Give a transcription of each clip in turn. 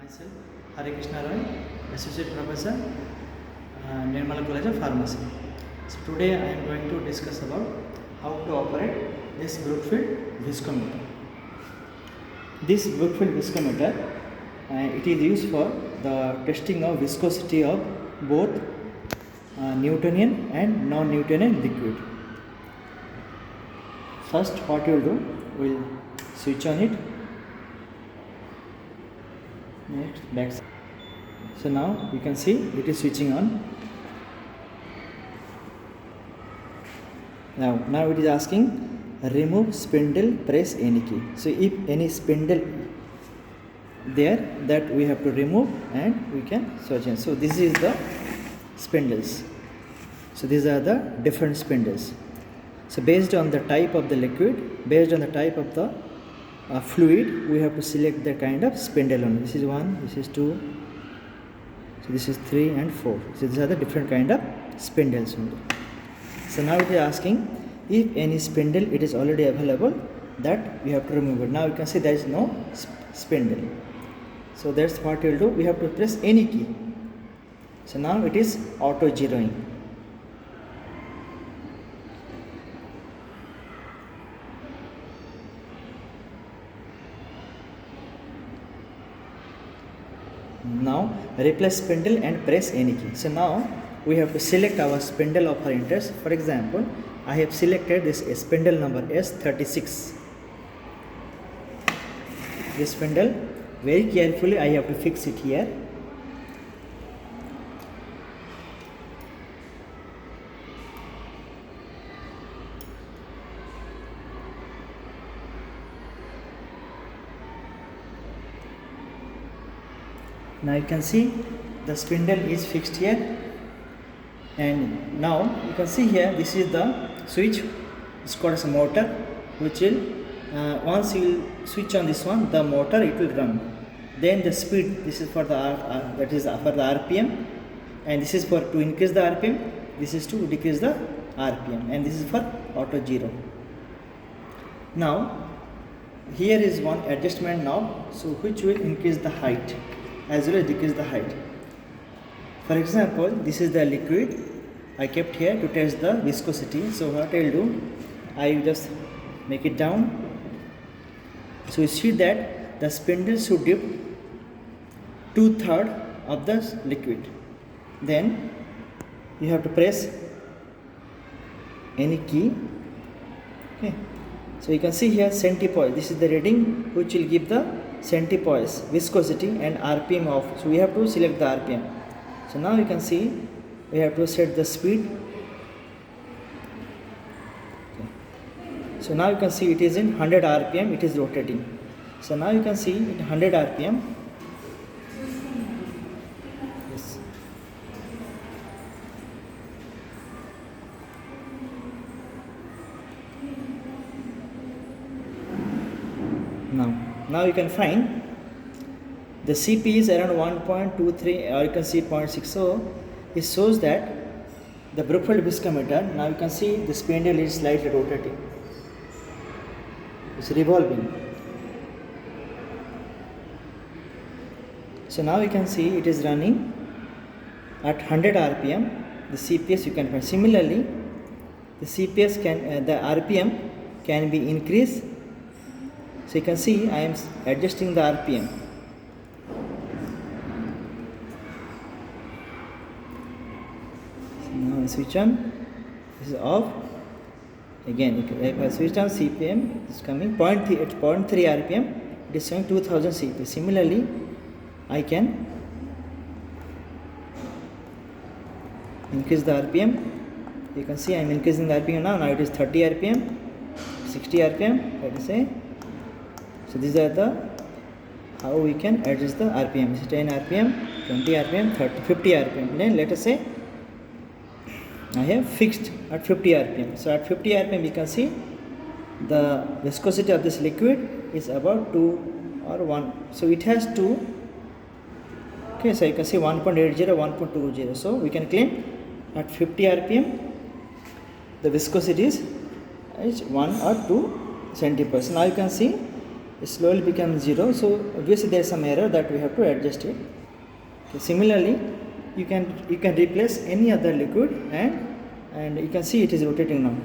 Myself, Hare Krishna Roy, Associate Professor, Nirmala College of Pharmacy. So today I am going to discuss about how to operate this Brookfield viscometer. This Brookfield viscometer, it is used for the testing of viscosity of both Newtonian and non-Newtonian liquid. First, what you will do, we will switch on it. Next, back. So now you can see it is switching on. Now it is asking remove spindle, press any key. So if any spindle there, that we have to remove and we can search in. So this is the spindles. So these are the different spindles. So based on the type of the liquid, based on the type of the fluid, we have to select the kind of spindle on. This is 1, this is 2, so this is 3 and 4. So these are the different kind of spindles only. So now it is asking if any spindle it is already available, that we have to remove it. Now you can see there is no spindle. So that's what we will do. We have to press any key. So now it is auto zeroing. Now replace spindle and press any key. So now we have to select our spindle of our interest. For example, I have selected this spindle number S36. This spindle, very carefully I have to fix it here. Now you can see the spindle is fixed here, and now you can see here this is the switch. It's called as a motor, which will once you switch on this one, the motor it will run. Then the speed, this is for the that is for the RPM, and this is for to increase the RPM. This is to decrease the RPM, and this is for auto zero. Now here is one adjustment knob, so which will increase the height as well as decrease the height. For example, this is the liquid I kept here to test the viscosity. So what I will do, I will just make it down. So you see that the spindle should dip 2/3 of the liquid. Then you have to press any key. Okay. So you can see here centipoise. This is the reading which will give the centipoise viscosity and RPM of. So we have to select the RPM. So now you can see we have to set the speed. Okay. So now you can see it is in 100 RPM, it is rotating. So now you can see it 100 RPM. Yes. Now you can find the CP is around 1.23, or you can see 0.6. So it shows that the Brookfield viscometer, now you can see the spindle is slightly rotating. It's revolving. So now you can see it is running at 100 RPM. The CPS you can find. Similarly, the CPS can, the RPM can be increased. So you can see I am adjusting the RPM. So now I switch on. This is off. Again, if I switch on, CPM is coming 0.3 RPM. It is showing 2000 CP. Similarly, I can increase the RPM. You can see I am increasing the RPM now. Now it is 30 RPM, 60 RPM. Let us say. So these are the how we can adjust the RPM. This is 10 RPM, 20 RPM, 30, 50 RPM. Then let us say I have fixed at 50 RPM. So at 50 RPM you can see the viscosity of this liquid is about 2 or 1. So it has 2. Okay, so you can see 1.80, 1.20. So we can claim at 50 RPM the viscosity is 1 or 2 centipoise. Now you can see it slowly becomes 0. So obviously there is some error that we have to adjust it. Okay, similarly, you can replace any other liquid, and you can see it is rotating now.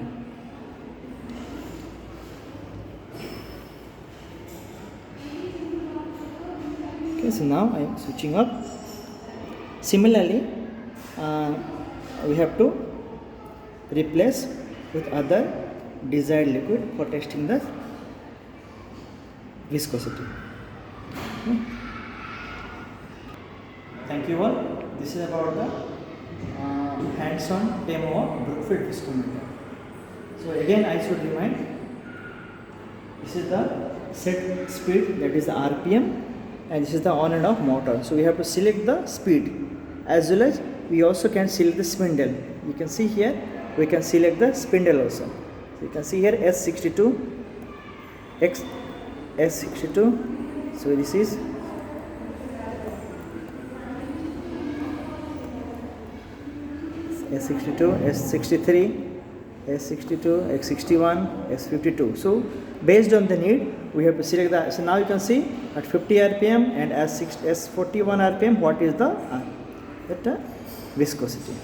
Okay, so now I am switching up. Similarly, we have to replace with other desired liquid for testing the viscosity. Okay. Thank you all. This is about the hands-on demo of Brookfield viscometer. So again I should remind, this is the set speed, that is the RPM, and this is the on and off motor. So we have to select the speed, as well as we also can select the spindle. You can see here we can select the spindle also. So you can see here S62, S62. So this is S62, S63, S62, X61, S52. So based on the need, we have to select the. So now you can see at 50 RPM and S41 RPM what is the viscosity.